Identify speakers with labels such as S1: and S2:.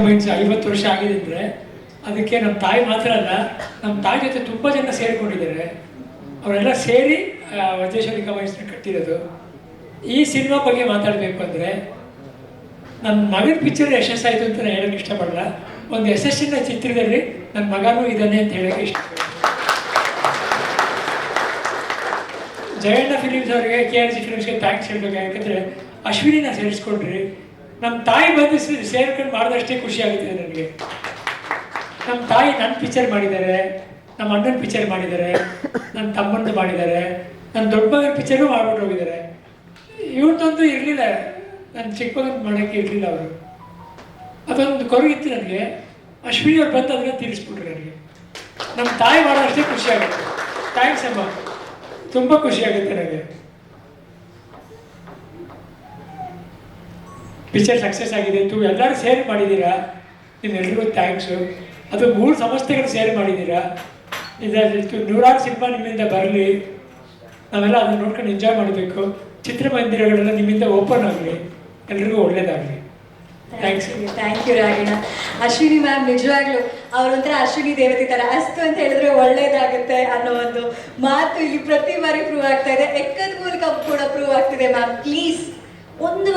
S1: 50 ವರ್ಷ ಆಗಿದೆ ಅಂದರೆ ಅದಕ್ಕೆ ನಮ್ಮ ತಾಯಿ ಮಾತ್ರ ಅಲ್ಲ, ನಮ್ಮ ತಾಯಿ ಜೊತೆ ತುಂಬ ಜನ ಸೇರಿಕೊಂಡಿದ್ದಾರೆ. ಅವರೆಲ್ಲ ಸೇರಿ ವಜ್ರೇಶ್ವರಿ ಕಮಾಯಿಸ್ನ ಕಟ್ಟಿರೋದು. ಈ ಸಿನಿಮಾ ಬಗ್ಗೆ ಮಾತಾಡಬೇಕು ಅಂದರೆ ನನ್ನ ಮಗನ ಪಿಕ್ಚರ್ ಯಶಸ್ಸಾಯಿತು ಅಂತ ನಾನು ಹೇಳೋಕ್ಕೆ ಇಷ್ಟಪಡಲ್ಲ. ಒಂದು ಯಶಸ್ಸಿನ ಚಿತ್ರದಲ್ಲಿ ನನ್ನ ಮಗನೂ ಇದ್ದಾನೆ ಅಂತ ಹೇಳೋಕ್ಕೆ ಇಷ್ಟಪಡ್ತೀನಿ. ಜಯಣ್ಣ ಫಿಲಿಮ್ಸ್ ಅವರಿಗೆ, KRG ಫಿಲಿಮ್ಸ್ಗೆ ಥ್ಯಾಂಕ್ಸ್ ಹೇಳಬೇಕು. ಯಾಕಂದರೆ ಅಶ್ವಿನಿನ ಸೇರಿಸ್ಕೊಂಡ್ರಿ. ನಮ್ಮ ತಾಯಿ ಬಂದು ಸೇರ್ಕೊಂಡು ಮಾಡಿದಷ್ಟೇ ಖುಷಿ ಆಗುತ್ತದೆ ನನಗೆ. ನಮ್ಮ ತಾಯಿ ನನ್ನ ಪಿಕ್ಚರ್ ಮಾಡಿದ್ದಾರೆ, ನಮ್ಮ ಅಣ್ಣನ ಪಿಕ್ಚರ್ ಮಾಡಿದ್ದಾರೆ, ನನ್ನ ತಮ್ಮಂದು ಮಾಡಿದ್ದಾರೆ, ನನ್ನ ದೊಡ್ಡ ಮಗನ ಪಿಕ್ಚರು ಮಾಡ್ಬಿಟ್ಟು ಹೋಗಿದ್ದಾರೆ. ಇವ್ರದ್ದೊಂದು ಇರಲಿಲ್ಲ, ನನ್ನ ಚಿಕ್ಕ ಮಗನ ಮಾಡೋಕ್ಕೆ ಇರಲಿಲ್ಲ ಅವರು. ಅದೊಂದು ಕೊರಗಿತ್ತು ನನಗೆ. ಅಶ್ವಿನಿ ಅವ್ರು ಬಂದು ಅದನ್ನು ತಿಳಿಸ್ಬಿಟ್ರು ನನಗೆ. ನಮ್ಮ ತಾಯಿ ಮಾಡೋದಷ್ಟೇ ಖುಷಿ ಆಗುತ್ತೆ. ಥ್ಯಾಂಕ್ಸ್ ಅಮ್ಮ, ತುಂಬ ಖುಷಿ ಆಗುತ್ತೆ ನನಗೆ. ಪಿಕ್ಚರ್ ಸಕ್ಸಸ್ ಆಗಿದೆ, ಎಲ್ಲರೂ ಸೇರ್ ಮಾಡಿದ್ದೀರಾ, ನಿಮ್ಮೆಲ್ರಿಗೂ ಥ್ಯಾಂಕ್ಸು. ಅದು 3 ಸಂಸ್ಥೆಗಳು ಸೇರ್ ಮಾಡಿದ್ದೀರಾ. ಇದರಲ್ಲಿ ನೂರಾರು ಸಿನಿಮಾ ನಿಮ್ಮಿಂದ ಬರಲಿ, ನಾವೆಲ್ಲ ಅದನ್ನು ನೋಡ್ಕೊಂಡು ಎಂಜಾಯ್ ಮಾಡಬೇಕು. ಚಿತ್ರಮಂದಿರಗಳೆಲ್ಲ ನಿಮ್ಮಿಂದ ಓಪನ್ ಆಗಲಿ, ಎಲ್ರಿಗೂ ಒಳ್ಳೇದಾಗಲಿ.
S2: Thank you Ragini. Ashwini ma'am ನಿಜವಾಗ್ಲೂ ಅವರೊಂಥರ ಅಶ್ವಿನಿ ದೇವತೆ ಥರ. ಅಸ್ತು ಅಂತ ಹೇಳಿದ್ರೆ ಒಳ್ಳೇದಾಗುತ್ತೆ ಅನ್ನೋ ಒಂದು ಮಾತು ಇಲ್ಲಿ ಪ್ರತಿ ಬಾರಿ ಪ್ರೂವ್ ಆಗ್ತಾ ಇದೆ. ಎಕ್ಕದ ಮೂಲಕ ಕೂಡ ಪ್ರೂವ್ ಆಗ್ತಿದೆ ಮ್ಯಾಮ್. ಪ್ಲೀಸ್ ಒಂದು